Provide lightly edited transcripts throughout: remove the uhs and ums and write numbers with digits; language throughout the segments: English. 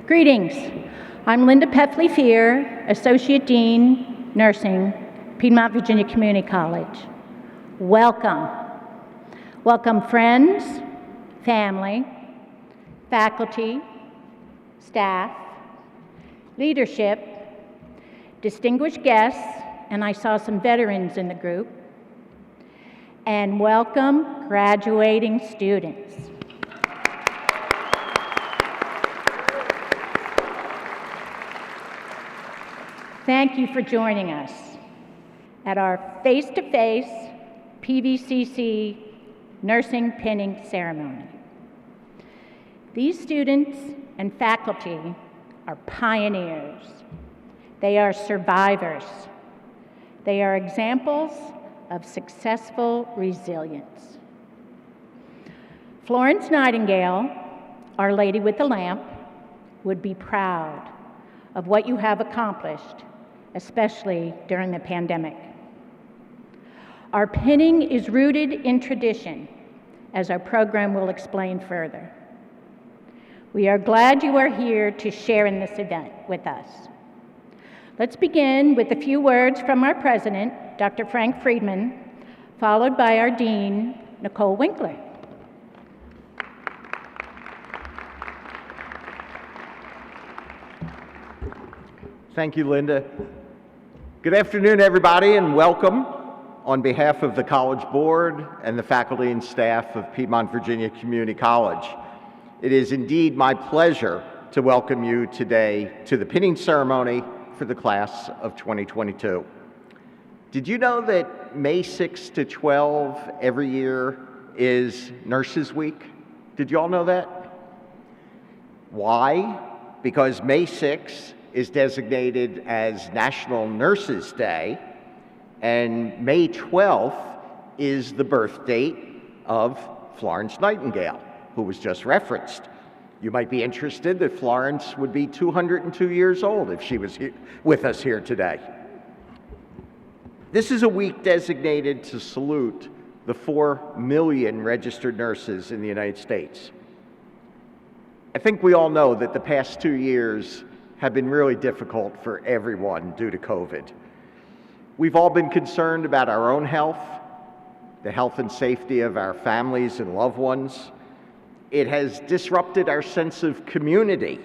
Greetings. I'm Linda Peffley-Fear, Associate Dean, Nursing, Piedmont Virginia Community College. Welcome. Welcome friends, family, faculty, staff, leadership, distinguished guests, and I saw some veterans in the group, and welcome graduating students. Thank you for joining us at our face-to-face PVCC nursing pinning ceremony. These students and faculty are pioneers. They are survivors. They are examples of successful resilience. Florence Nightingale, Our Lady with the Lamp, would be proud of what you have accomplished, especially during the pandemic. Our pinning is rooted in tradition, as our program will explain further. We are glad you are here to share in this event with us. Let's begin with a few words from our president, Dr. Frank Friedman, followed by our dean, Nicole Winkler. Thank you, Linda. Good afternoon, everybody, and welcome on behalf of the College Board and the faculty and staff of Piedmont Virginia Community College. It is indeed my pleasure to welcome you today to the pinning ceremony for the class of 2022. Did you know that May 6 to 12 every year is Nurses Week? Did you all know that? Why? Because May 6 is designated as National Nurses Day, and May 12th is the birth date of Florence Nightingale, who was just referenced. You might be interested that Florence would be 202 years old if she was with us here today. This is a week designated to salute the 4 million registered nurses in the United States. I think we all know that the past 2 years have been really difficult for everyone due to COVID. We've all been concerned about our own health, the health and safety of our families and loved ones. It has disrupted our sense of community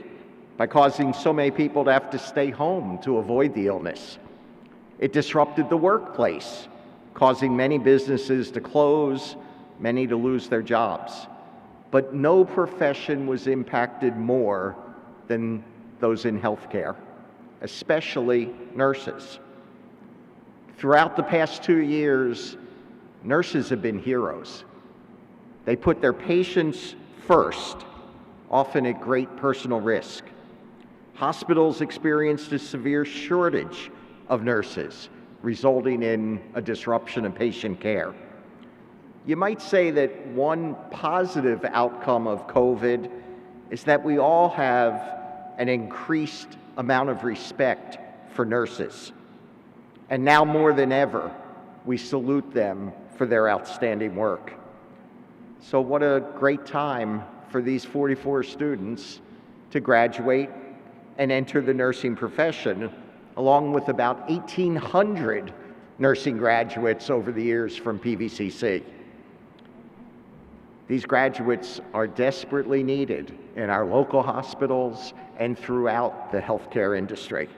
by causing so many people to have to stay home to avoid the illness. It disrupted the workplace, causing many businesses to close, many to lose their jobs. But no profession was impacted more than those in healthcare, especially nurses. Throughout the past 2 years, nurses have been heroes. They put their patients first, often at great personal risk. Hospitals experienced a severe shortage of nurses, resulting in a disruption of patient care. You might say that one positive outcome of COVID is that we all have an increased amount of respect for nurses. And now more than ever, we salute them for their outstanding work. So what a great time for these 44 students to graduate and enter the nursing profession, along with about 1,800 nursing graduates over the years from PVCC. These graduates are desperately needed in our local hospitals and throughout the healthcare industry.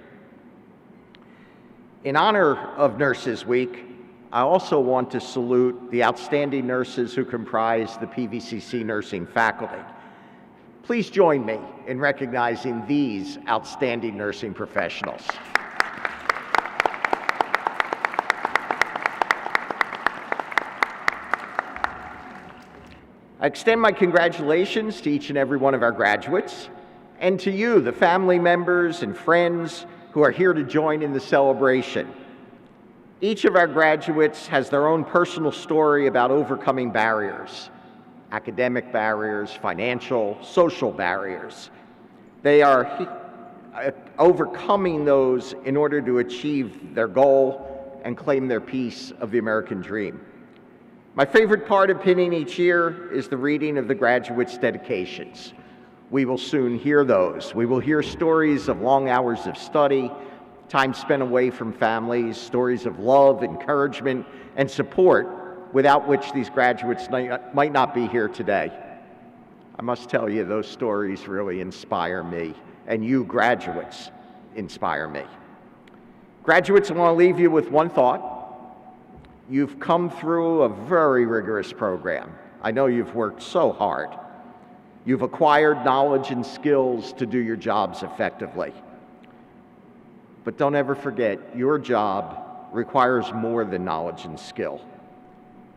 In honor of Nurses Week, I also want to salute the outstanding nurses who comprise the PVCC nursing faculty. Please join me in recognizing these outstanding nursing professionals. I extend my congratulations to each and every one of our graduates, and to you, the family members and friends who are here to join in the celebration. Each of our graduates has their own personal story about overcoming barriers, academic barriers, financial, social barriers. They are overcoming those in order to achieve their goal and claim their piece of the American dream. My favorite part of pinning each year is the reading of the graduates' dedications. We will soon hear those. We will hear stories of long hours of study, time spent away from families, stories of love, encouragement, and support without which these graduates might not be here today. I must tell you, those stories really inspire me, and you graduates inspire me. Graduates, I want to leave you with one thought. You've come through a very rigorous program. I know you've worked so hard. You've acquired knowledge and skills to do your jobs effectively. But don't ever forget, your job requires more than knowledge and skill.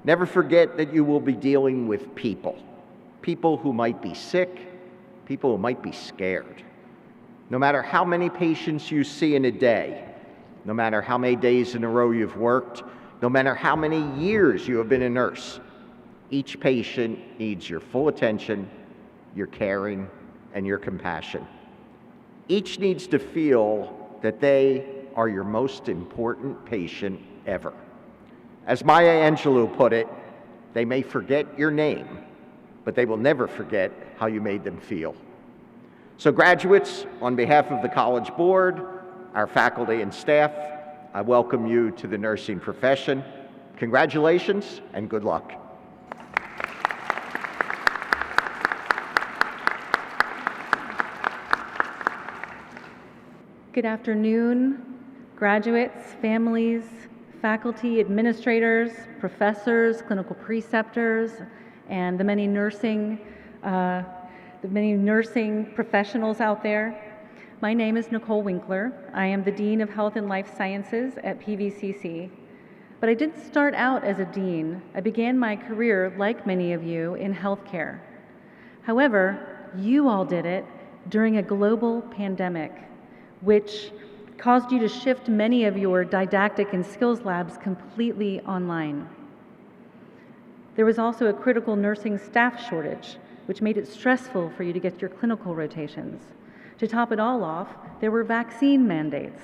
Never forget that you will be dealing with people. People who might be sick, people who might be scared. No matter how many patients you see in a day, no matter how many days in a row you've worked, no matter how many years you have been a nurse, each patient needs your full attention, your caring, and your compassion. Each needs to feel that they are your most important patient ever. As Maya Angelou put it, they may forget your name, but they will never forget how you made them feel. So graduates, on behalf of the College Board, our faculty and staff, I welcome you to the nursing profession. Congratulations and good luck. Good afternoon, graduates, families, faculty, administrators, professors, clinical preceptors, and the many nursing professionals out there. My name is Nicole Winkler. I am the Dean of Health and Life Sciences at PVCC. But I didn't start out as a dean. I began my career, like many of you, in healthcare. However, you all did it during a global pandemic, which caused you to shift many of your didactic and skills labs completely online. There was also a critical nursing staff shortage, which made it stressful for you to get your clinical rotations. To top it all off, there were vaccine mandates.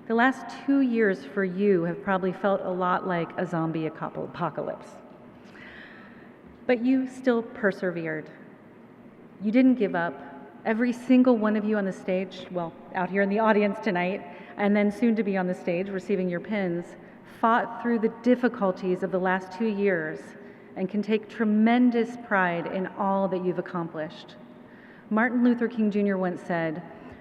The last 2 years for you have probably felt a lot like a zombie apocalypse. But you still persevered. You didn't give up. Every single one of you on the stage, well, out here in the audience tonight, and then soon to be on the stage receiving your pins, fought through the difficulties of the last 2 years and can take tremendous pride in all that you've accomplished. Martin Luther King Jr. once said,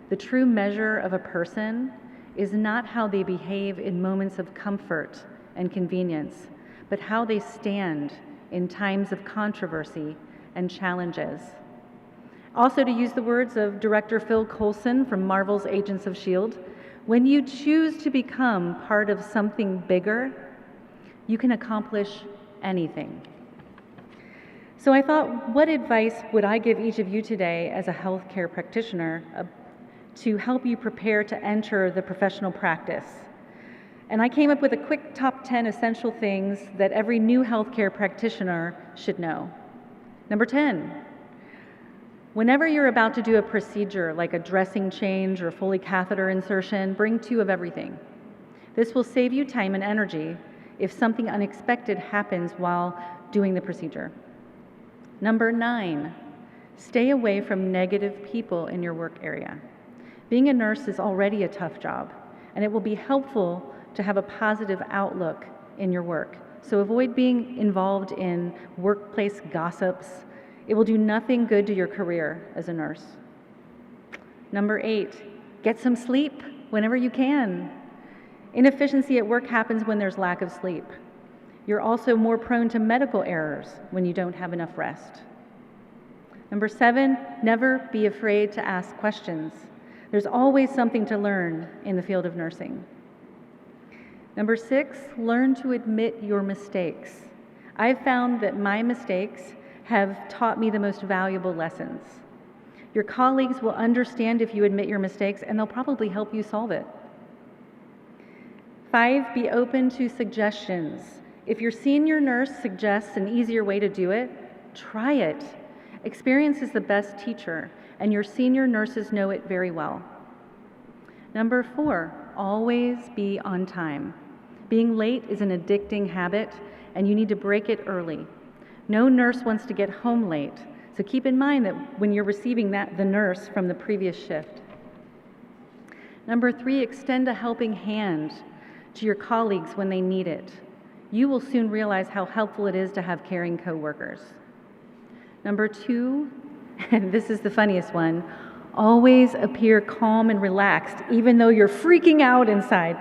"The true measure of a person is not how they behave in moments of comfort and convenience, but how they stand in times of controversy and challenges." Also, to use the words of director Phil Coulson from Marvel's Agents of S.H.I.E.L.D., when you choose to become part of something bigger, you can accomplish anything. So I thought, what advice would I give each of you today as a healthcare practitioner to help you prepare to enter the professional practice? And I came up with a quick top 10 essential things that every new healthcare practitioner should know. Number 10, whenever you're about to do a procedure like a dressing change or Foley catheter insertion, bring 2 of everything. This will save you time and energy if something unexpected happens while doing the procedure. Number 9, stay away from negative people in your work area. Being a nurse is already a tough job, and it will be helpful to have a positive outlook in your work. So avoid being involved in workplace gossips. It will do nothing good to your career as a nurse. Number 8, get some sleep whenever you can. Inefficiency at work happens when there's lack of sleep. You're also more prone to medical errors when you don't have enough rest. Number 7, never be afraid to ask questions. There's always something to learn in the field of nursing. Number 6, learn to admit your mistakes. I've found that my mistakes have taught me the most valuable lessons. Your colleagues will understand if you admit your mistakes, and they'll probably help you solve it. 5, be open to suggestions. If your senior nurse suggests an easier way to do it, try it. Experience is the best teacher, and your senior nurses know it very well. Number 4, always be on time. Being late is an addicting habit, and you need to break it early. No nurse wants to get home late, so So keep in mind that when you're receiving the nurse from the previous shift. Number 3, extend a helping hand to your colleagues when they need it. You will soon realize how helpful it is to have caring coworkers. Number 2, and this is the funniest one, always appear calm and relaxed, even though you're freaking out inside.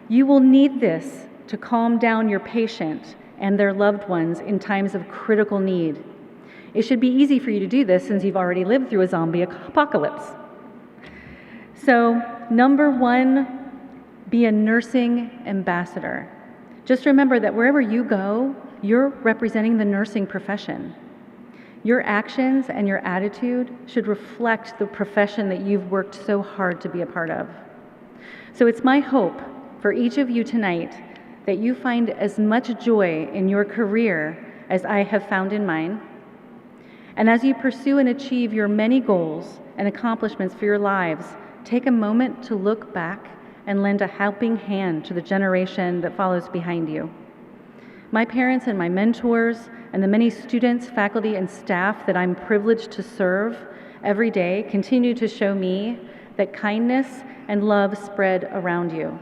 You will need this to calm down your patient and their loved ones in times of critical need. It should be easy for you to do this since you've already lived through a zombie apocalypse. So, number 1, be a nursing ambassador. Just remember that wherever you go, you're representing the nursing profession. Your actions and your attitude should reflect the profession that you've worked so hard to be a part of. So it's my hope for each of you tonight that you find as much joy in your career as I have found in mine. And as you pursue and achieve your many goals and accomplishments for your lives, take a moment to look back and lend a helping hand to the generation that follows behind you. My parents and my mentors and the many students, faculty, and staff that I'm privileged to serve every day continue to show me that kindness and love spread around you.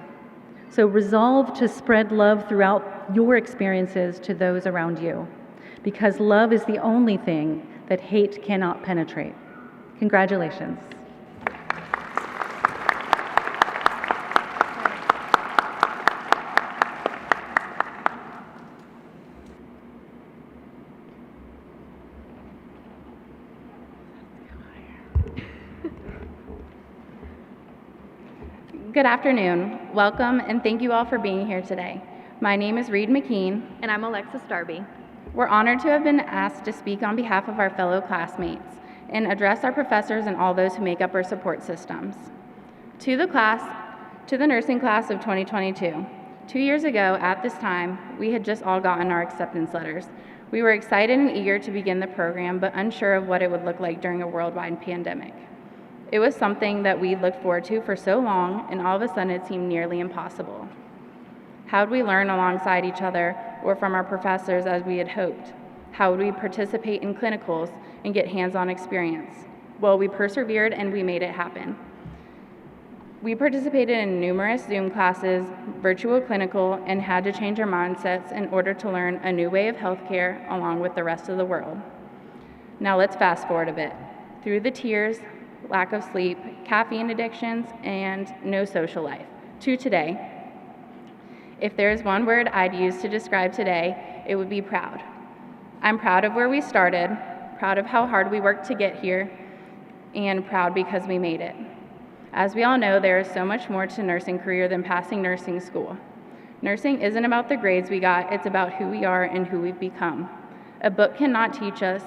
So resolve to spread love throughout your experiences to those around you, because love is the only thing that hate cannot penetrate. Congratulations. Good afternoon. Welcome, and thank you all for being here today. My name is Reed McKean. And I'm Alexis Darby. We're honored to have been asked to speak on behalf of our fellow classmates and address our professors and all those who make up our support systems. To the nursing class of 2022. 2 years ago, at this time, we had just all gotten our acceptance letters. We were excited and eager to begin the program, but unsure of what it would look like during a worldwide pandemic. It was something that we looked forward to for so long, and all of a sudden it seemed nearly impossible. How would we learn alongside each other or from our professors as we had hoped? How would we participate in clinicals and get hands-on experience? Well, we persevered and we made it happen. We participated in numerous Zoom classes, virtual clinical, and had to change our mindsets in order to learn a new way of healthcare along with the rest of the world. Now let's fast forward a bit. Through the tears, lack of sleep, caffeine addictions, and no social life, to today. If there is one word I'd use to describe today, it would be proud. I'm proud of where we started, proud of how hard we worked to get here, and proud because we made it. As we all know, there is so much more to nursing career than passing nursing school. Nursing isn't about the grades we got, it's about who we are and who we've become. A book cannot teach us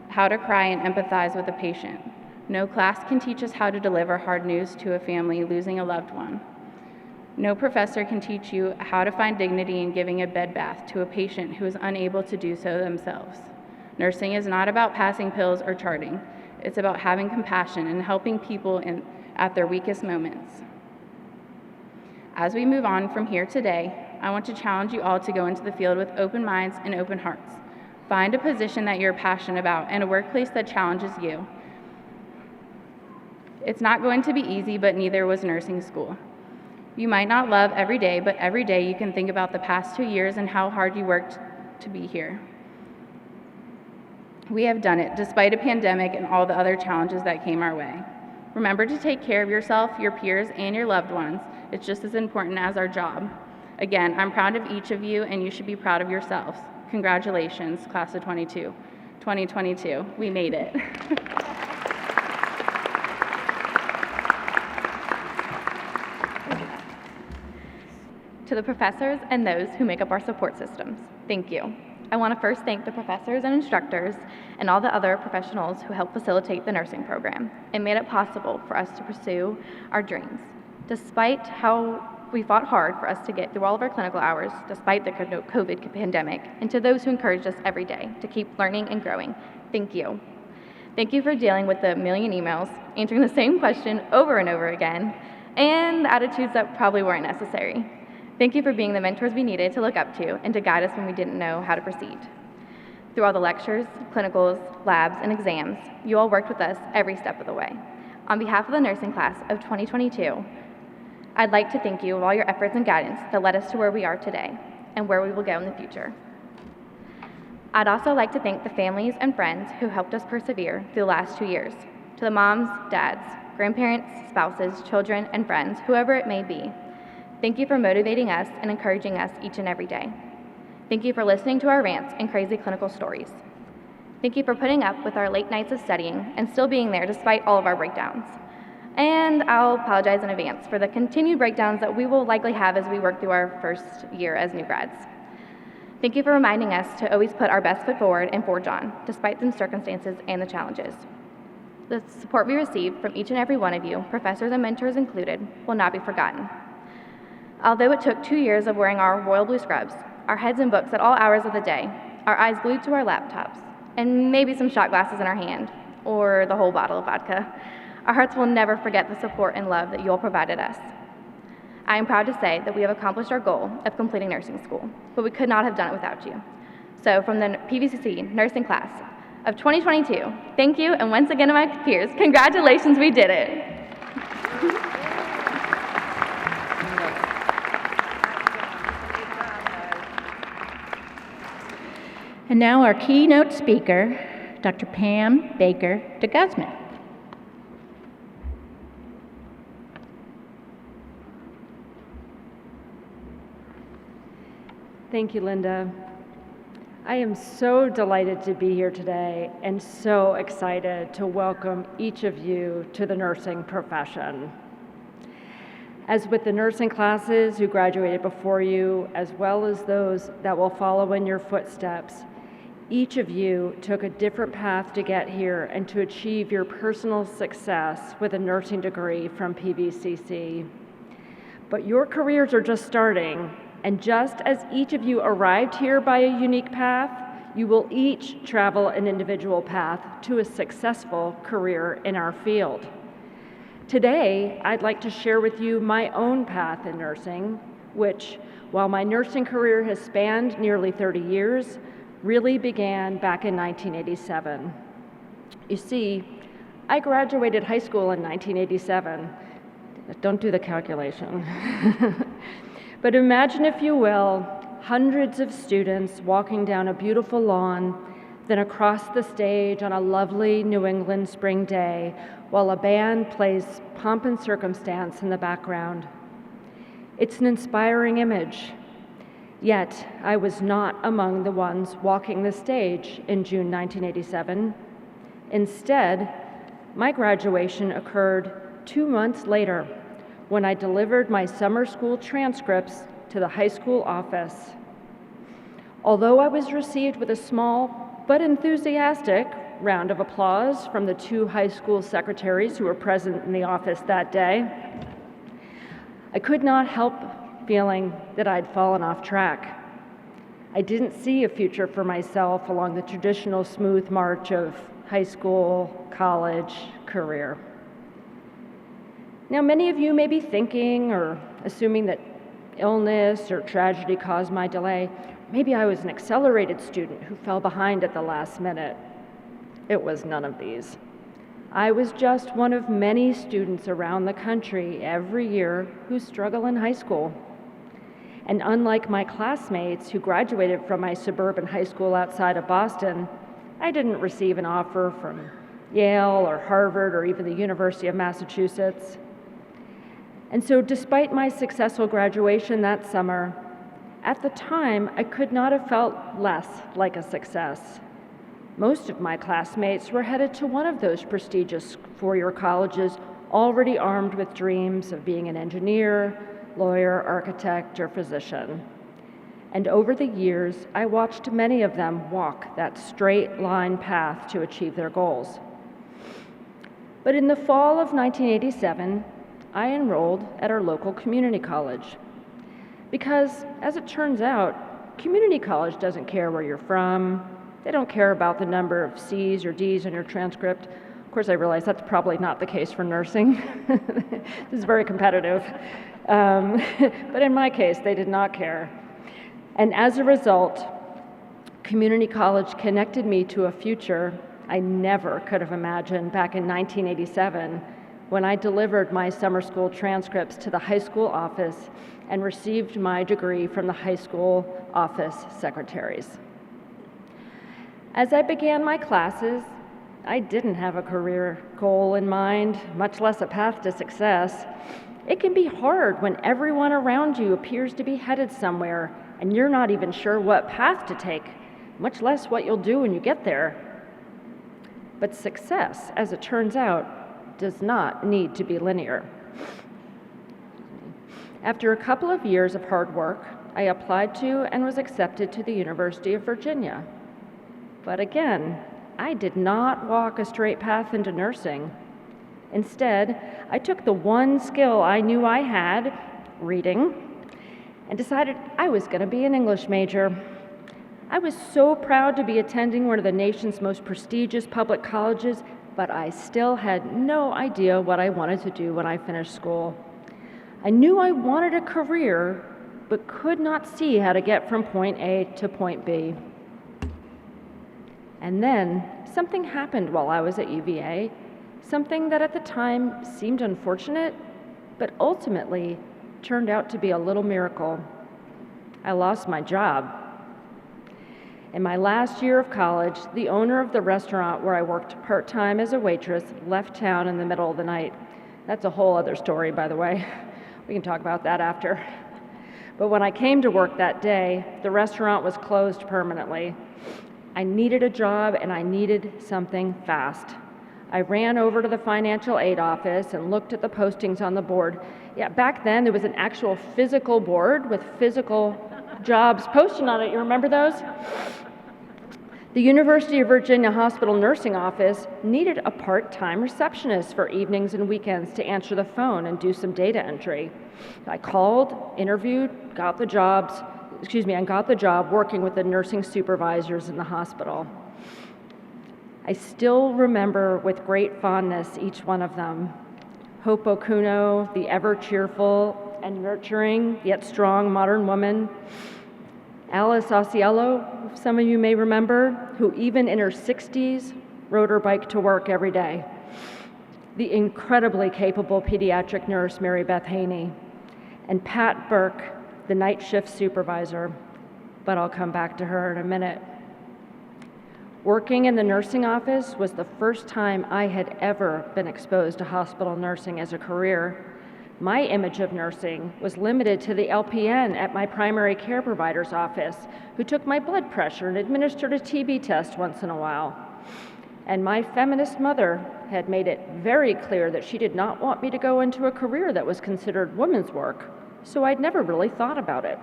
how to cry and empathize with a patient. No class can teach us how to deliver hard news to a family losing a loved one. No professor can teach you how to find dignity in giving a bed bath to a patient who is unable to do so themselves. Nursing is not about passing pills or charting. It's about having compassion and helping people at their weakest moments. As we move on from here today, I want to challenge you all to go into the field with open minds and open hearts. Find a position that you're passionate about and a workplace that challenges you. It's not going to be easy, but neither was nursing school. You might not love every day, but every day you can think about the past 2 years and how hard you worked to be here. We have done it, despite a pandemic and all the other challenges that came our way. Remember to take care of yourself, your peers, and your loved ones. It's just as important as our job. Again, I'm proud of each of you, and you should be proud of yourselves. Congratulations, class of 2022. We made it. To the professors and those who make up our support systems, thank you. I want to first thank the professors and instructors and all the other professionals who helped facilitate the nursing program and made it possible for us to pursue our dreams. Despite how we fought hard for us to get through all of our clinical hours, despite the COVID pandemic, and to those who encouraged us every day to keep learning and growing, thank you. Thank you for dealing with the million emails, answering the same question over and over again, and the attitudes that probably weren't necessary. Thank you for being the mentors we needed to look up to and to guide us when we didn't know how to proceed. Through all the lectures, clinicals, labs, and exams, you all worked with us every step of the way. On behalf of the nursing class of 2022, I'd like to thank you for all your efforts and guidance that led us to where we are today and where we will go in the future. I'd also like to thank the families and friends who helped us persevere through the last 2 years. To the moms, dads, grandparents, spouses, children, and friends, whoever it may be, thank you for motivating us and encouraging us each and every day. Thank you for listening to our rants and crazy clinical stories. Thank you for putting up with our late nights of studying and still being there despite all of our breakdowns. And I'll apologize in advance for the continued breakdowns that we will likely have as we work through our first year as new grads. Thank you for reminding us to always put our best foot forward and forge on, despite the circumstances and the challenges. The support we received from each and every one of you, professors and mentors included, will not be forgotten. Although it took 2 years of wearing our royal blue scrubs, our heads in books at all hours of the day, our eyes glued to our laptops, and maybe some shot glasses in our hand, or the whole bottle of vodka, our hearts will never forget the support and love that you all provided us. I am proud to say that we have accomplished our goal of completing nursing school, but we could not have done it without you. So from the PVCC nursing class of 2022, thank you, and once again to my peers, congratulations, we did it. And now our keynote speaker, Dr. Pam Baker DeGuzman. Thank you, Linda. I am so delighted to be here today and so excited to welcome each of you to the nursing profession. As with the nursing classes who graduated before you, as well as those that will follow in your footsteps, each of you took a different path to get here and to achieve your personal success with a nursing degree from PVCC. But your careers are just starting, and just as each of you arrived here by a unique path, you will each travel an individual path to a successful career in our field. Today, I'd like to share with you my own path in nursing, which, while my nursing career has spanned nearly 30 years, really began back in 1987. You see, I graduated high school in 1987. Don't do the calculation. But imagine, if you will, hundreds of students walking down a beautiful lawn, then across the stage on a lovely New England spring day, while a band plays Pomp and Circumstance in the background. It's an inspiring image. Yet, I was not among the ones walking the stage in June 1987. Instead, my graduation occurred 2 months later, when I delivered my summer school transcripts to the high school office. Although I was received with a small but enthusiastic round of applause from the 2 high school secretaries who were present in the office that day, I could not help feeling that I'd fallen off track. I didn't see a future for myself along the traditional smooth march of high school, college, career. Now, many of you may be thinking or assuming that illness or tragedy caused my delay. Maybe I was an accelerated student who fell behind at the last minute. It was none of these. I was just one of many students around the country every year who struggle in high school. And unlike my classmates who graduated from my suburban high school outside of Boston, I didn't receive an offer from Yale or Harvard or even the University of Massachusetts. And so despite my successful graduation that summer, at the time, I could not have felt less like a success. Most of my classmates were headed to one of those prestigious four-year colleges, already armed with dreams of being an engineer, lawyer, architect, or physician. And over the years, I watched many of them walk that straight line path to achieve their goals. But in the fall of 1987, I enrolled at our local community college. Because, as it turns out, community college doesn't care where you're from. They don't care about the number of C's or D's in your transcript. Of course, I realize that's probably not the case for nursing. This is very competitive. But in my case, they did not care. And as a result, Community college connected me to a future I never could have imagined back in 1987 when I delivered my summer school transcripts to the high school office and received my degree from the high school office secretaries. As I began my classes, I didn't have a career goal in mind, much less a path to success. It can be hard when everyone around you appears to be headed somewhere and you're not even sure what path to take, much less what you'll do when you get there. But success, as it turns out, does not need to be linear. After a couple of years of hard work, I applied to and was accepted to the University of Virginia. But again, I did not walk a straight path into nursing. Instead, I took the one skill I knew I had, reading, and decided I was going to be an English major. I was so proud to be attending one of the nation's most prestigious public colleges, but I still had no idea what I wanted to do when I finished school. I knew I wanted a career, but could not see how to get from point A to point B. And then something happened while I was at UVA, something that at the time seemed unfortunate, but ultimately turned out to be a little miracle. I lost my job. In my last year of college, the owner of the restaurant where I worked part-time as a waitress left town in the middle of the night. That's a whole other story, by the way. We can talk about that after. But when I came to work that day, the restaurant was closed permanently. I needed a job and I needed something fast. I ran over to the financial aid office and looked at the postings on the board. Yeah, back then there was an actual physical board with physical jobs posted on it. You remember those? The University of Virginia Hospital Nursing Office needed a part-time receptionist for evenings and weekends to answer the phone and do some data entry. I called, interviewed, and got the job working with the nursing supervisors in the hospital. I still remember with great fondness each one of them. Hope Okuno, the ever-cheerful and nurturing yet strong modern woman. Alice Osiello, some of you may remember, who even in her 60s rode her bike to work every day. The incredibly capable pediatric nurse, Mary Beth Haney. And Pat Burke, the night shift supervisor, but I'll come back to her in a minute. Working in the nursing office was the first time I had ever been exposed to hospital nursing as a career. My image of nursing was limited to the LPN at my primary care provider's office, who took my blood pressure and administered a TB test once in a while. And my feminist mother had made it very clear that she did not want me to go into a career that was considered women's work, so I'd never really thought about it.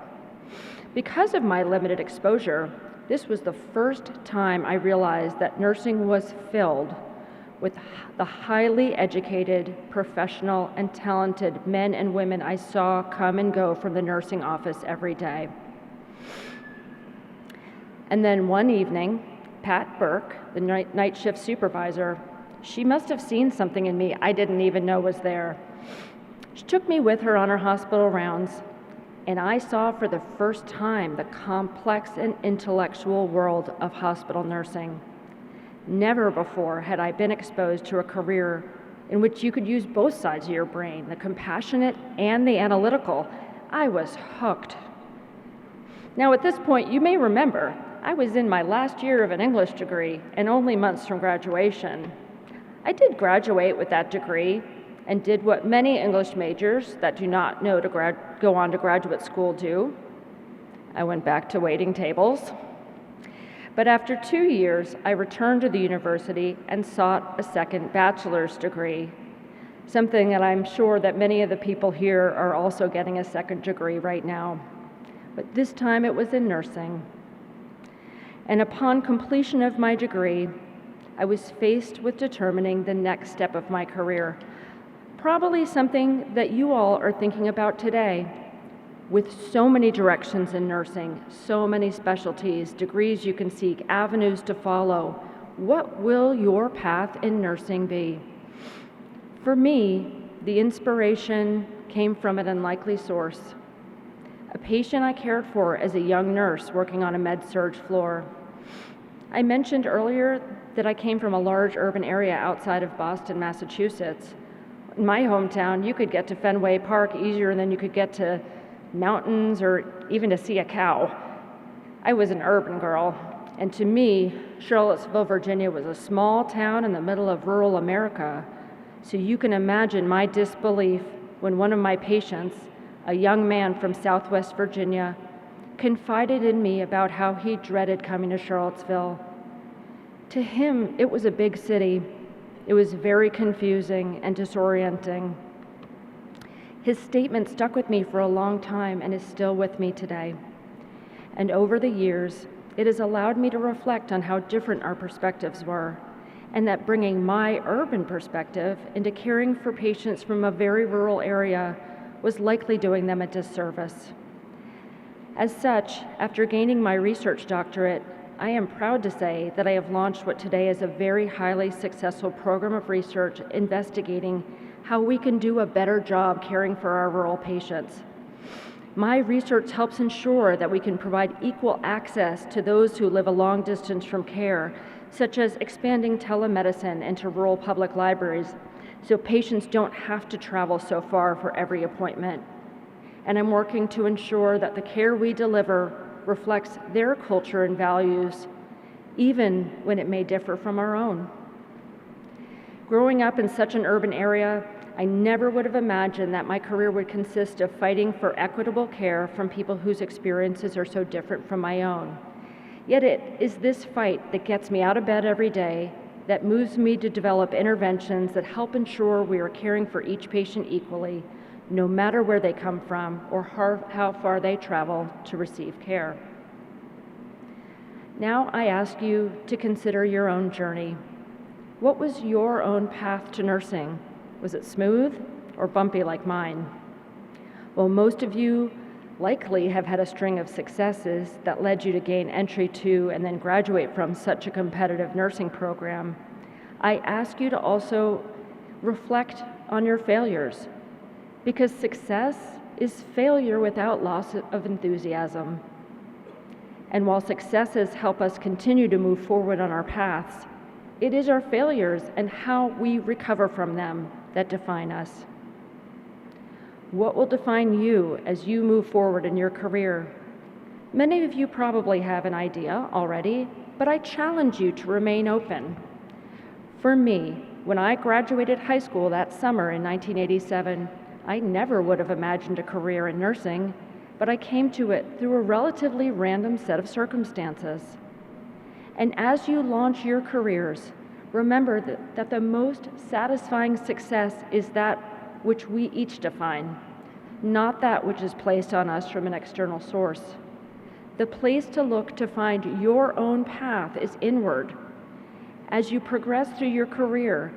Because of my limited exposure, this was the first time I realized that nursing was filled with the highly educated, professional, and talented men and women I saw come and go from the nursing office every day. And then one evening, Pat Burke, the night shift supervisor, she must have seen something in me I didn't even know was there. She took me with her on her hospital rounds, and I saw for the first time the complex and intellectual world of hospital nursing. Never before had I been exposed to a career in which you could use both sides of your brain, the compassionate and the analytical. I was hooked. Now, at this point, you may remember, I was in my last year of an English degree and only months from graduation. I did graduate with that degree and did what many English majors that do not know to go on to graduate school do. I went back to waiting tables. But after 2 years, I returned to the university and sought a second bachelor's degree, something that I'm sure that many of the people here are also getting a second degree right now. But this time it was in nursing. And upon completion of my degree, I was faced with determining the next step of my career, probably something that you all are thinking about today. With so many directions in nursing, so many specialties, degrees you can seek, avenues to follow, what will your path in nursing be? For me, the inspiration came from an unlikely source. A patient I cared for as a young nurse working on a med-surg floor. I mentioned earlier that I came from a large urban area outside of Boston, Massachusetts. In my hometown, you could get to Fenway Park easier than you could get to mountains or even to see a cow. I was an urban girl, and to me, Charlottesville, Virginia was a small town in the middle of rural America. So you can imagine my disbelief when one of my patients, a young man from Southwest Virginia, confided in me about how he dreaded coming to Charlottesville. To him, it was a big city. It was very confusing and disorienting. His statement stuck with me for a long time and is still with me today. And over the years, it has allowed me to reflect on how different our perspectives were, and that bringing my urban perspective into caring for patients from a very rural area was likely doing them a disservice. As such, after gaining my research doctorate, I am proud to say that I have launched what today is a very highly successful program of research investigating how we can do a better job caring for our rural patients. My research helps ensure that we can provide equal access to those who live a long distance from care, such as expanding telemedicine into rural public libraries, so patients don't have to travel so far for every appointment. And I'm working to ensure that the care we deliver reflects their culture and values, even when it may differ from our own. Growing up in such an urban area, I never would have imagined that my career would consist of fighting for equitable care from people whose experiences are so different from my own. Yet it is this fight that gets me out of bed every day, that moves me to develop interventions that help ensure we are caring for each patient equally, no matter where they come from or how far they travel to receive care. Now I ask you to consider your own journey. What was your own path to nursing? Was it smooth or bumpy like mine? Well, most of you likely have had a string of successes that led you to gain entry to and then graduate from such a competitive nursing program. I ask you to also reflect on your failures, because success is failure without loss of enthusiasm. And while successes help us continue to move forward on our paths, it is our failures and how we recover from them that define us. What will define you as you move forward in your career? Many of you probably have an idea already, but I challenge you to remain open. For me, when I graduated high school that summer in 1987, I never would have imagined a career in nursing, but I came to it through a relatively random set of circumstances. And as you launch your careers, remember that the most satisfying success is that which we each define, not that which is placed on us from an external source. The place to look to find your own path is inward. As you progress through your career,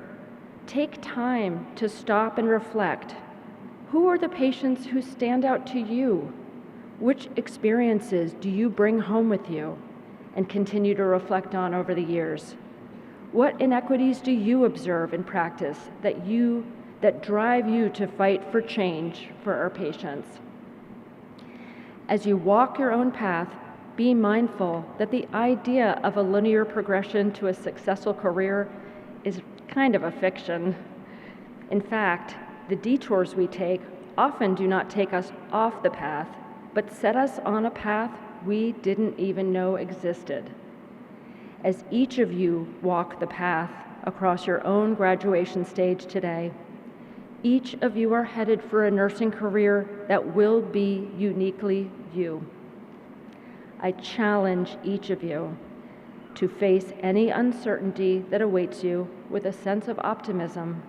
take time to stop and reflect. Who are the patients who stand out to you? Which experiences do you bring home with you and continue to reflect on over the years? What inequities do you observe in practice that drive you to fight for change for our patients? As you walk your own path, be mindful that the idea of a linear progression to a successful career is kind of a fiction. In fact, the detours we take often do not take us off the path, but set us on a path we didn't even know existed. As each of you walk the path across your own graduation stage today, each of you are headed for a nursing career that will be uniquely you. I challenge each of you to face any uncertainty that awaits you with a sense of optimism,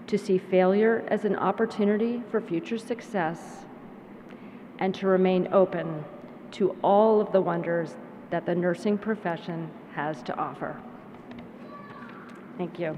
to see failure as an opportunity for future success, and to remain open to all of the wonders that the nursing profession has to offer. Thank you.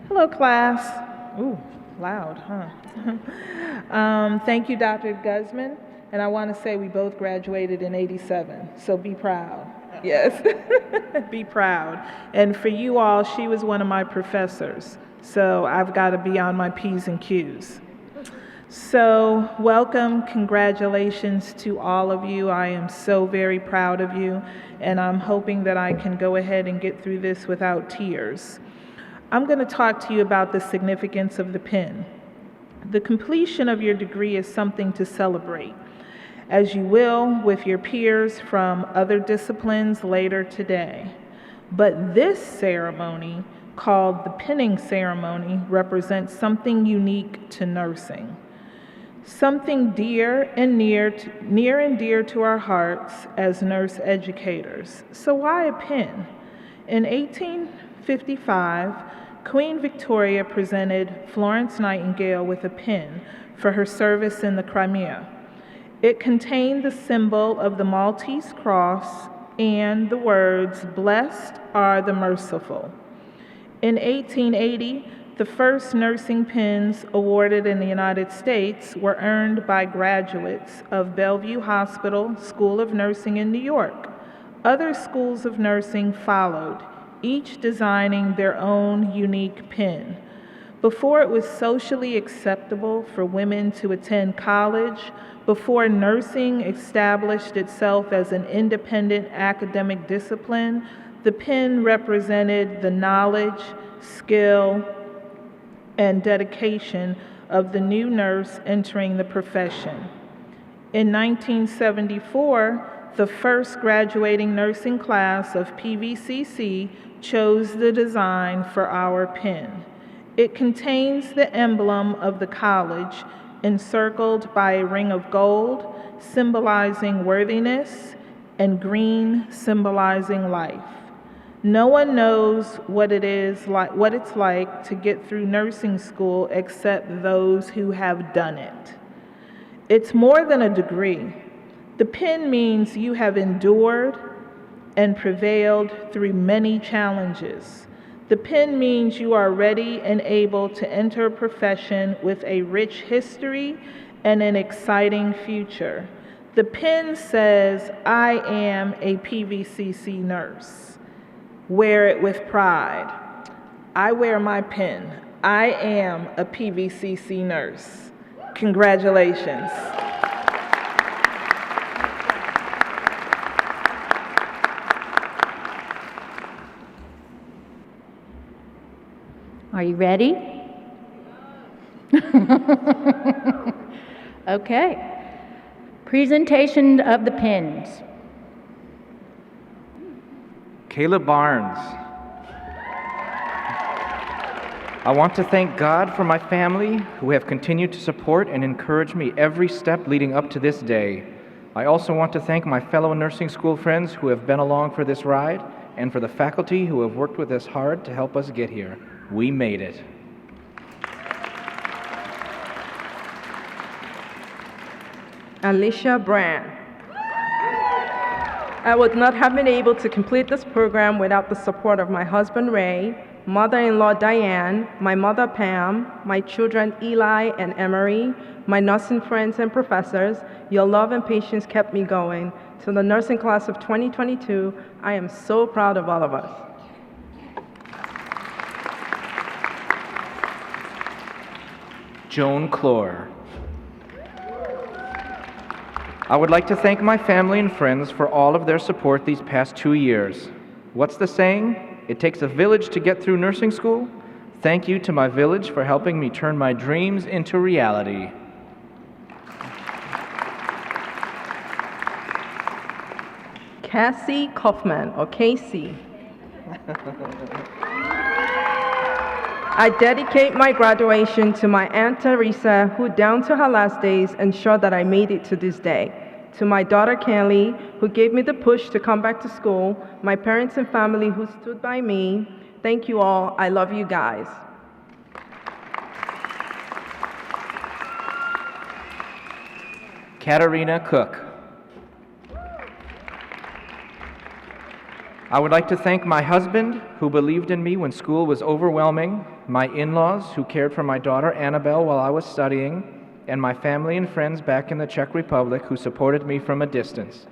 Hello, class. Ooh, loud, huh? Thank you, Dr. Guzman. And I want to say we both graduated in '87, so be proud. Yes, be proud. And for you all, she was one of my professors, so I've got to be on my P's and Q's. So welcome, congratulations to all of you. I am so very proud of you, and I'm hoping that I can go ahead and get through this without tears. I'm going to talk to you about the significance of the pen. The completion of your degree is something to celebrate, as you will with your peers from other disciplines later today. But this ceremony, called the pinning ceremony, represents something unique to nursing. Something near and dear to our hearts as nurse educators. So why a pin? In 1855, Queen Victoria presented Florence Nightingale with a pin for her service in the Crimea. It contained the symbol of the Maltese cross and the words, "Blessed are the merciful." In 1880, the first nursing pins awarded in the United States were earned by graduates of Bellevue Hospital School of Nursing in New York. Other schools of nursing followed, each designing their own unique pin. Before it was socially acceptable for women to attend college, before nursing established itself as an independent academic discipline, the pin represented the knowledge, skill, and dedication of the new nurse entering the profession. In 1974, the first graduating nursing class of PVCC chose the design for our pin. It contains the emblem of the college encircled by a ring of gold, symbolizing worthiness, and green, symbolizing life. No one knows what it's like to get through nursing school except those who have done it. It's more than a degree. The pin means you have endured and prevailed through many challenges. The pin means you are ready and able to enter a profession with a rich history and an exciting future. The pin says, "I am a PVCC nurse." Wear it with pride. I wear my pin. I am a PVCC nurse. Congratulations. Are you ready? Okay. Presentation of the pins. Caleb Barnes. I want to thank God for my family who have continued to support and encourage me every step leading up to this day. I also want to thank my fellow nursing school friends who have been along for this ride and for the faculty who have worked with us hard to help us get here. We made it. Alicia Brand. I would not have been able to complete this program without the support of my husband Ray, mother-in-law Diane, my mother Pam, my children Eli and Emery, my nursing friends and professors. Your love and patience kept me going. To the nursing class of 2022, I am so proud of all of us. Joan Clore. I would like to thank my family and friends for all of their support these past 2 years. What's the saying? It takes a village to get through nursing school. Thank you to my village for helping me turn my dreams into reality. Cassie Kaufman, or Casey. I dedicate my graduation to my Aunt Teresa, who down to her last days ensured that I made it to this day. To my daughter Kelly, who gave me the push to come back to school, my parents and family who stood by me. Thank you all. I love you guys. Katarina Cook. I would like to thank my husband, who believed in me when school was overwhelming, my in-laws, who cared for my daughter Annabelle while I was studying, and my family and friends back in the Czech Republic who supported me from a distance.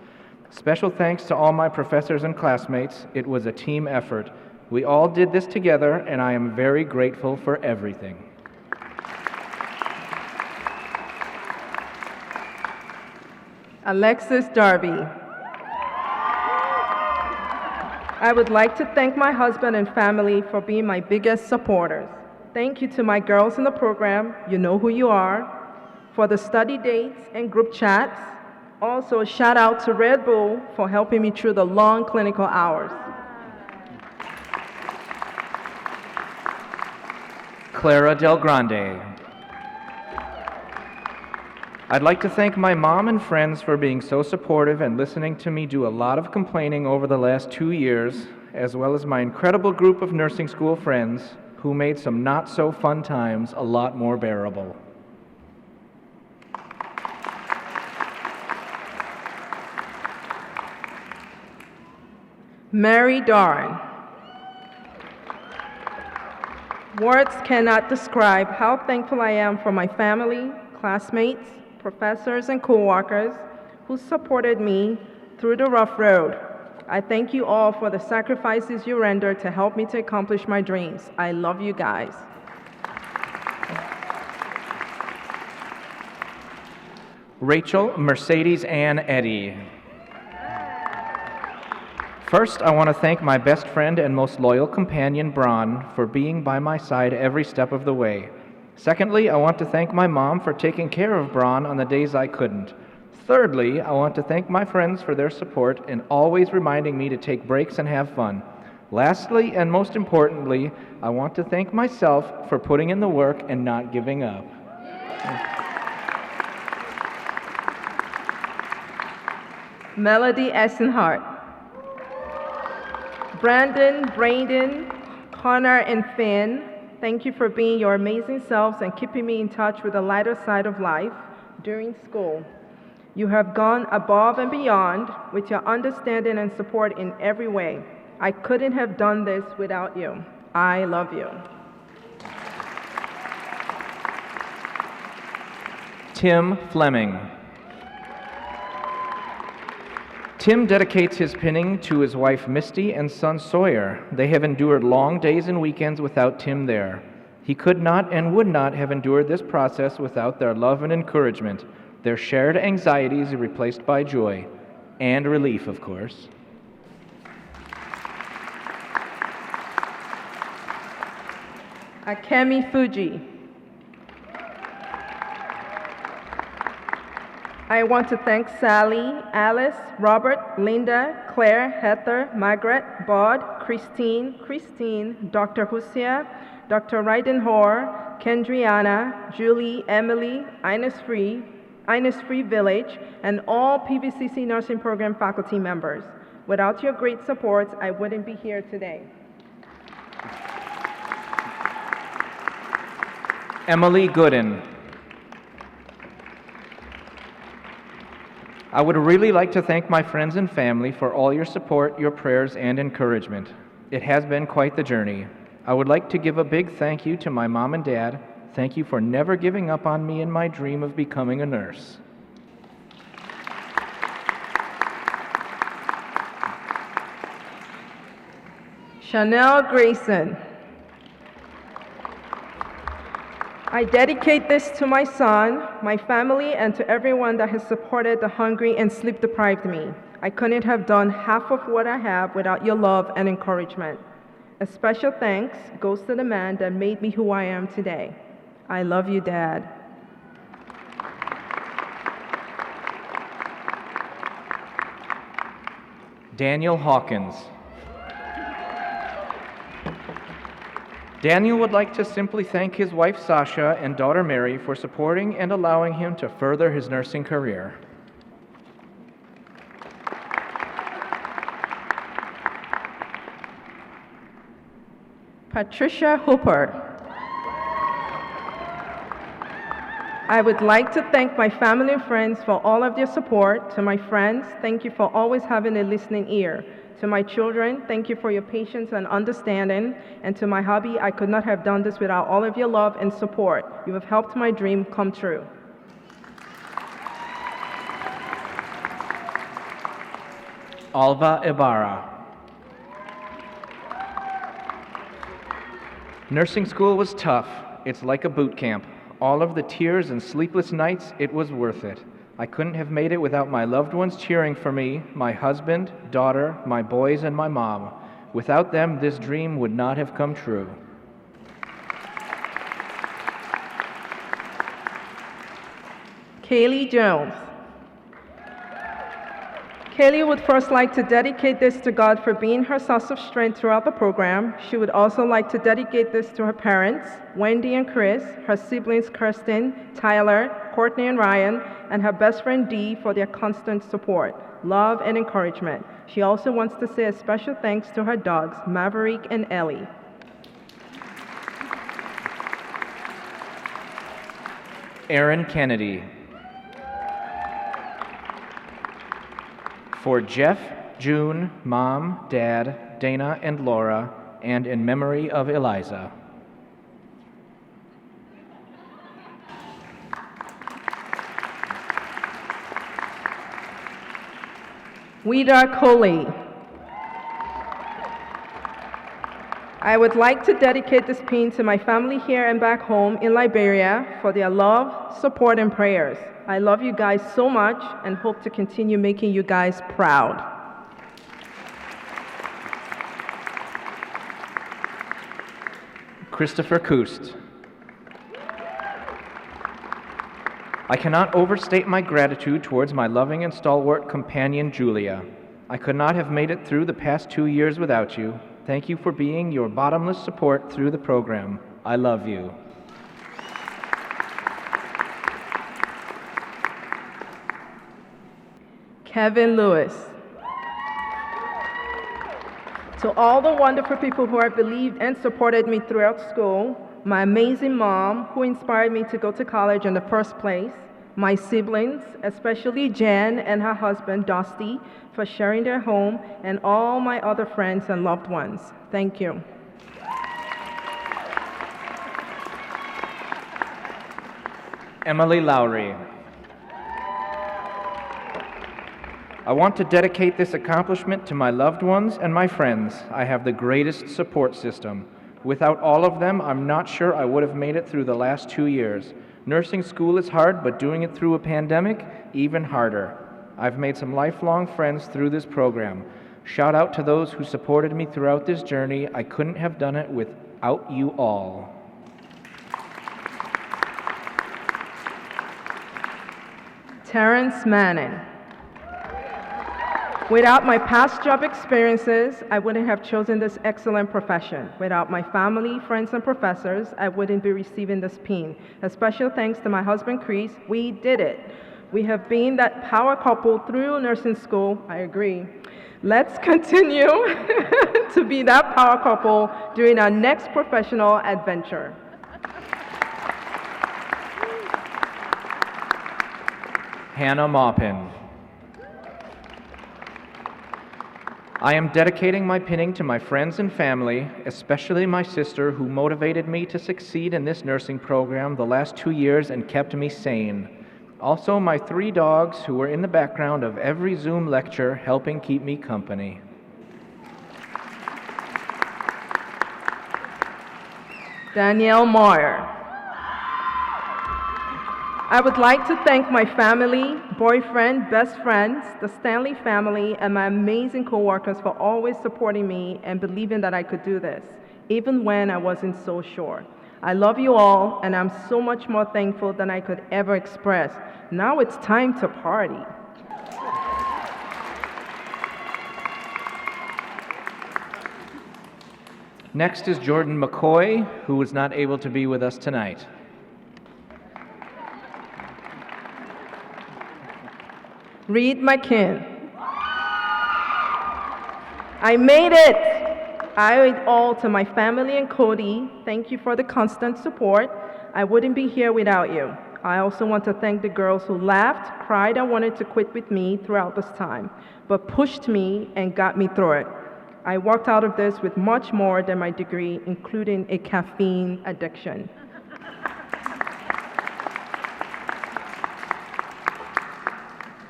Special thanks to all my professors and classmates. It was a team effort. We all did this together, and I am very grateful for everything. Alexis Darby. I would like to thank my husband and family for being my biggest supporters. Thank you to my girls in the program, you know who you are, for the study dates and group chats. Also, shout out to Red Bull for helping me through the long clinical hours. Clara Del Grande. I'd like to thank my mom and friends for being so supportive and listening to me do a lot of complaining over the last 2 years, as well as my incredible group of nursing school friends who made some not-so-fun times a lot more bearable. Mary Doran. Words cannot describe how thankful I am for my family, classmates, professors, and co-workers who supported me through the rough road. I thank you all for the sacrifices you rendered to help me to accomplish my dreams. I love you guys. Rachel Mercedes Ann Eddy. First, I want to thank my best friend and most loyal companion, Bron, for being by my side every step of the way. Secondly, I want to thank my mom for taking care of Bron on the days I couldn't. Thirdly, I want to thank my friends for their support and always reminding me to take breaks and have fun. Lastly, and most importantly, I want to thank myself for putting in the work and not giving up. Melody Essenhart. Brandon, Brandon, Connor, and Finn, thank you for being your amazing selves and keeping me in touch with the lighter side of life during school. You have gone above and beyond with your understanding and support in every way. I couldn't have done this without you. I love you. Tim Fleming. Tim dedicates his pinning to his wife Misty and son Sawyer. They have endured long days and weekends without Tim there. He could not and would not have endured this process without their love and encouragement. Their shared anxieties are replaced by joy and relief, of course. Akemi Fuji. I want to thank Sally, Alice, Robert, Linda, Claire, Heather, Margaret, Bod, Christine, Dr. Husia, Dr. Reidenhor, Kendriana, Julie, Emily, Ines Free Village, and all PVCC Nursing Program faculty members. Without your great support, I wouldn't be here today. Emily Gooden. I would really like to thank my friends and family for all your support, your prayers, and encouragement. It has been quite the journey. I would like to give a big thank you to my mom and dad. Thank you for never giving up on me in my dream of becoming a nurse. Chanel Grayson. I dedicate this to my son, my family, and to everyone that has supported the hungry and sleep-deprived me. I couldn't have done half of what I have without your love and encouragement. A special thanks goes to the man that made me who I am today. I love you, Dad. Daniel Hawkins. Daniel would like to simply thank his wife Sasha and daughter Mary for supporting and allowing him to further his nursing career. Patricia Hooper. I would like to thank my family and friends for all of their support. To my friends, thank you for always having a listening ear. To my children, thank you for your patience and understanding. And to my hubby, I could not have done this without all of your love and support. You have helped my dream come true. Alva Ibarra. Nursing school was tough. It's like a boot camp. All of the tears and sleepless nights, it was worth it. I couldn't have made it without my loved ones cheering for me, my husband, daughter, my boys, and my mom. Without them, this dream would not have come true. Kaylee Jones. Kaylee would first like to dedicate this to God for being her source of strength throughout the program. She would also like to dedicate this to her parents, Wendy and Chris, her siblings Kirsten, Tyler, Courtney and Ryan, and her best friend Dee for their constant support, love, and encouragement. She also wants to say a special thanks to her dogs, Maverick and Ellie. Aaron Kennedy. For Jeff, June, Mom, Dad, Dana, and Laura, and in memory of Eliza. Ouida Coley. I would like to dedicate this pin to my family here and back home in Liberia for their love, support, and prayers. I love you guys so much and hope to continue making you guys proud. Christopher Koost. I cannot overstate my gratitude towards my loving and stalwart companion, Julia. I could not have made it through the past 2 years without you. Thank you for being your bottomless support through the program. I love you. Kevin Lewis. To all the wonderful people who have believed and supported me throughout school, my amazing mom, who inspired me to go to college in the first place, my siblings, especially Jan and her husband, Dusty, for sharing their home, and all my other friends and loved ones. Thank you. Emily Lowry. I want to dedicate this accomplishment to my loved ones and my friends. I have the greatest support system. Without all of them, I'm not sure I would have made it through the last 2 years. Nursing school is hard, but doing it through a pandemic, even harder. I've made some lifelong friends through this program. Shout out to those who supported me throughout this journey. I couldn't have done it without you all. Terrence Manning. Without my past job experiences, I wouldn't have chosen this excellent profession. Without my family, friends, and professors, I wouldn't be receiving this pin. A special thanks to my husband, Chris. We did it. We have been that power couple through nursing school. I agree. Let's continue to be that power couple during our next professional adventure. Hannah Maupin. I am dedicating my pinning to my friends and family, especially my sister who motivated me to succeed in this nursing program the last 2 years and kept me sane. Also my 3 dogs who were in the background of every Zoom lecture helping keep me company. Danielle Moyer. I would like to thank my family, boyfriend, best friends, the Stanley family, and my amazing coworkers for always supporting me and believing that I could do this, even when I wasn't so sure. I love you all, and I'm so much more thankful than I could ever express. Now it's time to party. Next is Jordan McCoy, who was not able to be with us tonight. Reed McKinn. I made it! I owe it all to my family and Cody. Thank you for the constant support. I wouldn't be here without you. I also want to thank the girls who laughed, cried, and wanted to quit with me throughout this time, but pushed me and got me through it. I walked out of this with much more than my degree, including a caffeine addiction.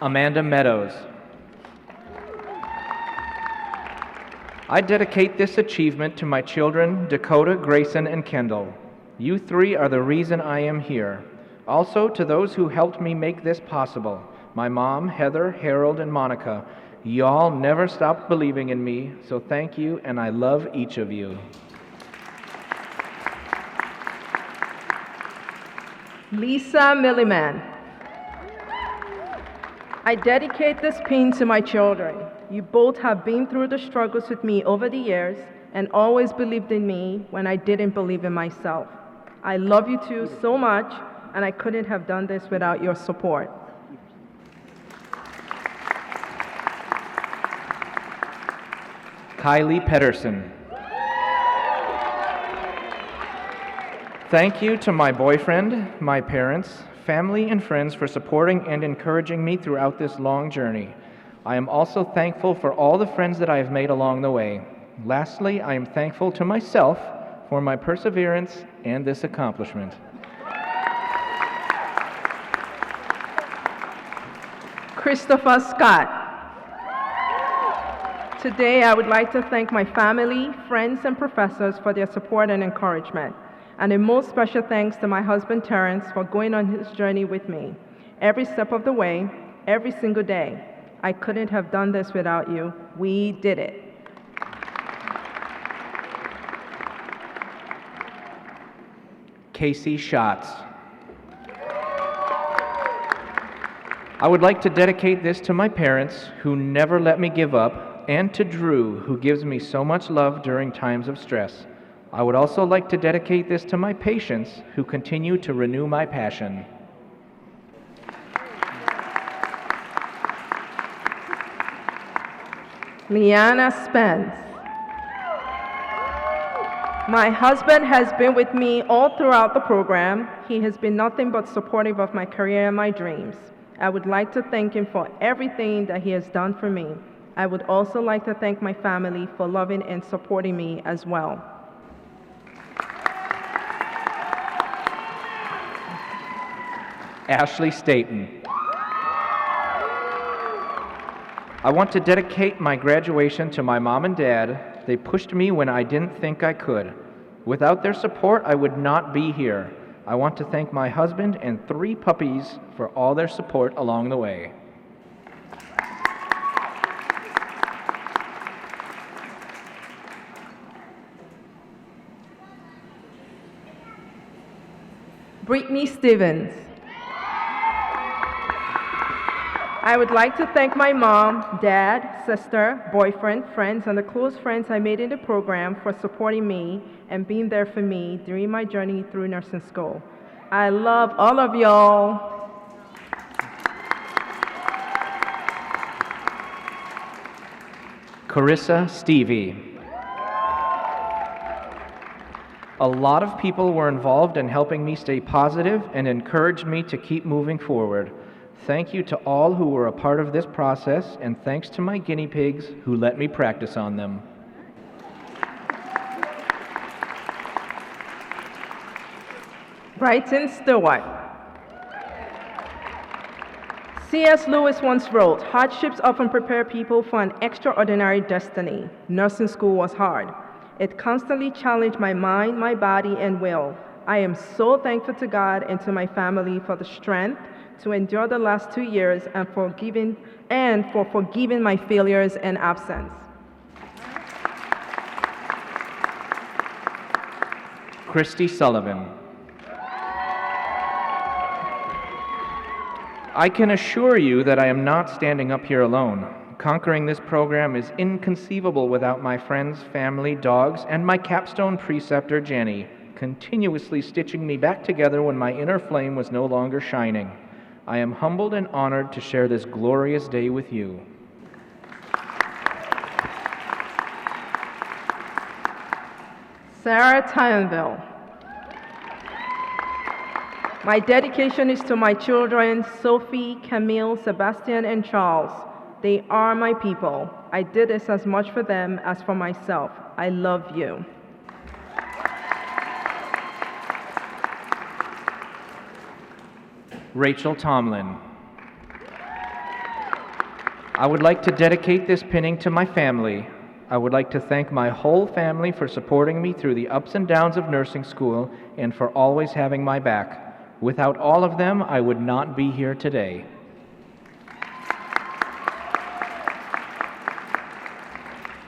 Amanda Meadows. I dedicate this achievement to my children, Dakota, Grayson, and Kendall. You three are the reason I am here. Also, to those who helped me make this possible, my mom, Heather, Harold, and Monica. Y'all never stopped believing in me, so thank you, and I love each of you. Lisa Milliman. I dedicate this pin to my children. You both have been through the struggles with me over the years and always believed in me when I didn't believe in myself. I love you two so much, and I couldn't have done this without your support. Kylie Pedersen. Thank you to my boyfriend, my parents, family, and friends for supporting and encouraging me throughout this long journey. I am also thankful for all the friends that I have made along the way. Lastly, I am thankful to myself for my perseverance and this accomplishment. Christopher Scott. Today, I would like to thank my family, friends, and professors for their support and encouragement. And a most special thanks to my husband, Terrence, for going on his journey with me. Every step of the way, every single day. I couldn't have done this without you. We did it. Casey Schatz. I would like to dedicate this to my parents, who never let me give up, and to Drew, who gives me so much love during times of stress. I would also like to dedicate this to my patients, who continue to renew my passion. Liana Spence. My husband has been with me all throughout the program. He has been nothing but supportive of my career and my dreams. I would like to thank him for everything that he has done for me. I would also like to thank my family for loving and supporting me as well. Ashley Staten. I want to dedicate my graduation to my mom and dad. They pushed me when I didn't think I could. Without their support, I would not be here. I want to thank my husband and 3 puppies for all their support along the way. Brittany Stevens. I would like to thank my mom, dad, sister, boyfriend, friends, and the close friends I made in the program for supporting me and being there for me during my journey through nursing school. I love all of y'all. Carissa Stevie. A lot of people were involved in helping me stay positive and encouraged me to keep moving forward. Thank you to all who were a part of this process, and thanks to my guinea pigs who let me practice on them. Brighton Stewart. C.S. Lewis once wrote, "Hardships often prepare people for an extraordinary destiny. Nursing school was hard. It constantly challenged my mind, my body, and will. I am so thankful to God and to my family for the strength to endure the last 2 years and for forgiving my failures and absence." Christy Sullivan. I can assure you that I am not standing up here alone. Conquering this program is inconceivable without my friends, family, dogs, and my capstone preceptor, Jenny, continuously stitching me back together when my inner flame was no longer shining. I am humbled and honored to share this glorious day with you. Sarah Tyenville. My dedication is to my children, Sophie, Camille, Sebastian, and Charles. They are my people. I did this as much for them as for myself. I love you. Rachel Tomlin. I would like to dedicate this pinning to my family. I would like to thank my whole family for supporting me through the ups and downs of nursing school and for always having my back. Without all of them, I would not be here today.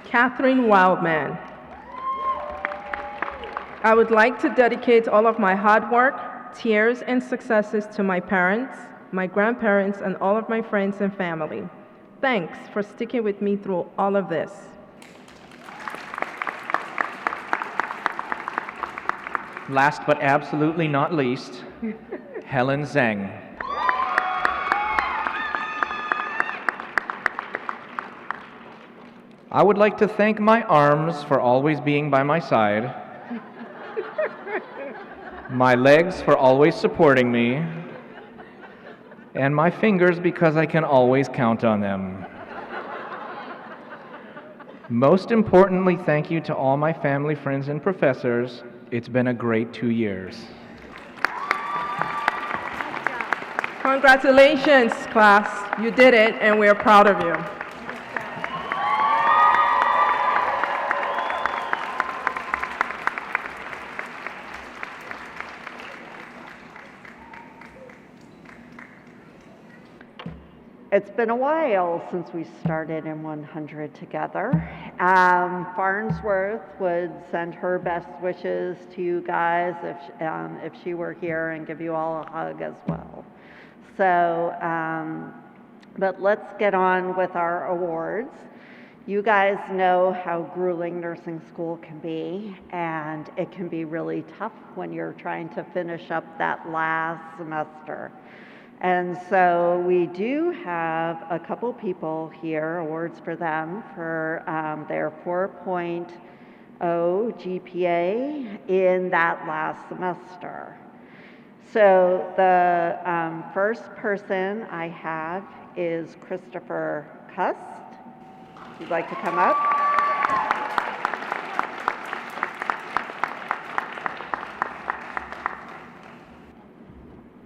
Catherine Wildman. I would like to dedicate all of my hard work, tears, and successes to my parents, my grandparents, and all of my friends and family. Thanks for sticking with me through all of this. Last but absolutely not least, Helen Zhang. I would like to thank my arms for always being by my side, my legs for always supporting me, and my fingers because I can always count on them. Most importantly, thank you to all my family, friends, and professors. It's been a great 2 years. Congratulations, class. You did it, and we're proud of you. It's been a while since we started in 100 together. Farnsworth would send her best wishes to you guys if she were here, and give you all a hug as well. So, but let's get on with our awards. You guys know how grueling nursing school can be, and it can be really tough when you're trying to finish up that last semester. And so we do have a couple people here, awards for them for their 4.0 GPA in that last semester. So the first person I have is Christopher Cust. If you'd like to come up.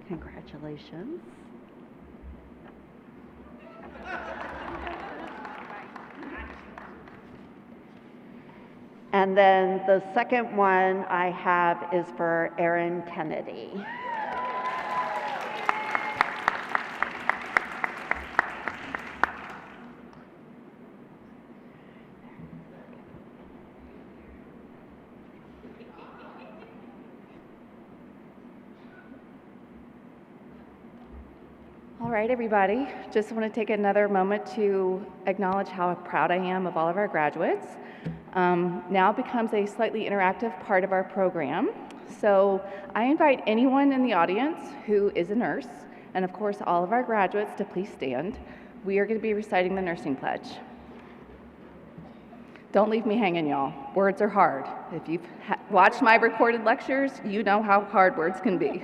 Congratulations. And then the second one I have is for Erin Kennedy. All right, everybody. Just want to take another moment to acknowledge how proud I am of all of our graduates. Now becomes a slightly interactive part of our program. So I invite anyone in the audience who is a nurse, and of course all of our graduates, to please stand. We are going to be reciting the nursing pledge. Don't leave me hanging, y'all. Words are hard. If you've watched my recorded lectures, you know how hard words can be.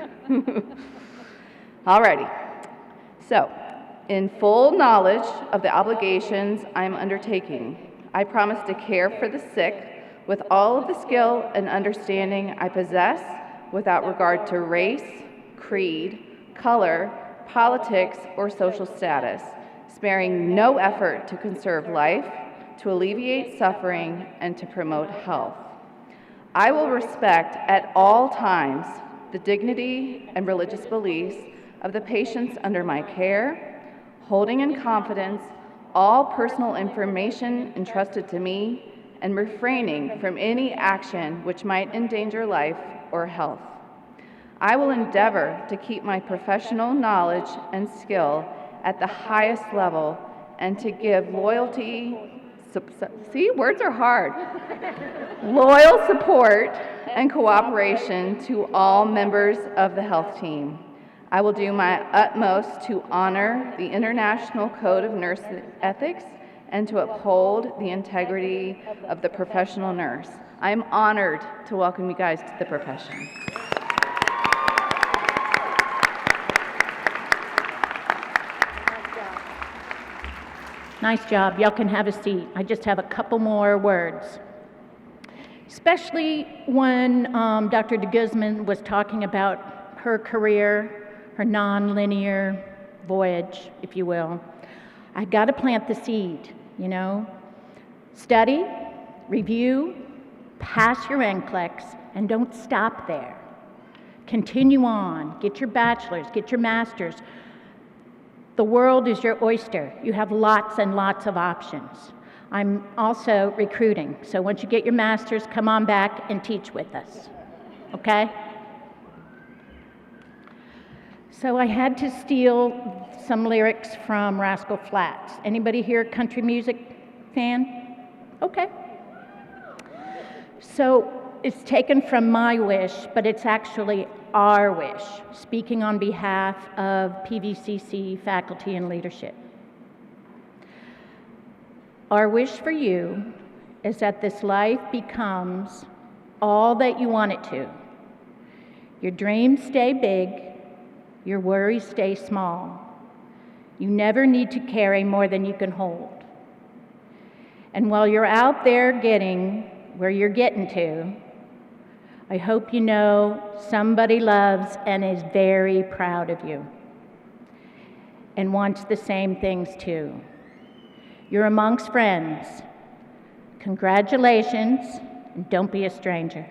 All righty. So, in full knowledge of the obligations I'm undertaking, I promise to care for the sick with all of the skill and understanding I possess without regard to race, creed, color, politics, or social status, sparing no effort to conserve life, to alleviate suffering, and to promote health. I will respect at all times the dignity and religious beliefs of the patients under my care, holding in confidence all personal information entrusted to me, and refraining from any action which might endanger life or health. I will endeavor to keep my professional knowledge and skill at the highest level and to give loyalty, see, words are hard, loyal support and cooperation to all members of the health team. I will do my utmost to honor the International Code of Nurse Ethics and to uphold the integrity of the professional nurse. I am honored to welcome you guys to the profession. Nice job. Y'all can have a seat. I just have a couple more words. Especially when Dr. de Guzman was talking about her career, her non-linear voyage, if you will. I got to plant the seed, you know. Study, review, pass your NCLEX, and don't stop there. Continue on, get your bachelor's, get your master's. The world is your oyster. You have lots and lots of options. I'm also recruiting, so once you get your master's, come on back and teach with us, okay? So I had to steal some lyrics from Rascal Flatts. Anybody here a country music fan? Okay. So it's taken from my wish, but it's actually our wish, speaking on behalf of PVCC faculty and leadership. Our wish for you is that this life becomes all that you want it to. Your dreams stay big, your worries stay small. You never need to carry more than you can hold. And while you're out there getting where you're getting to, I hope you know somebody loves and is very proud of you and wants the same things too. You're amongst friends. Congratulations, and don't be a stranger.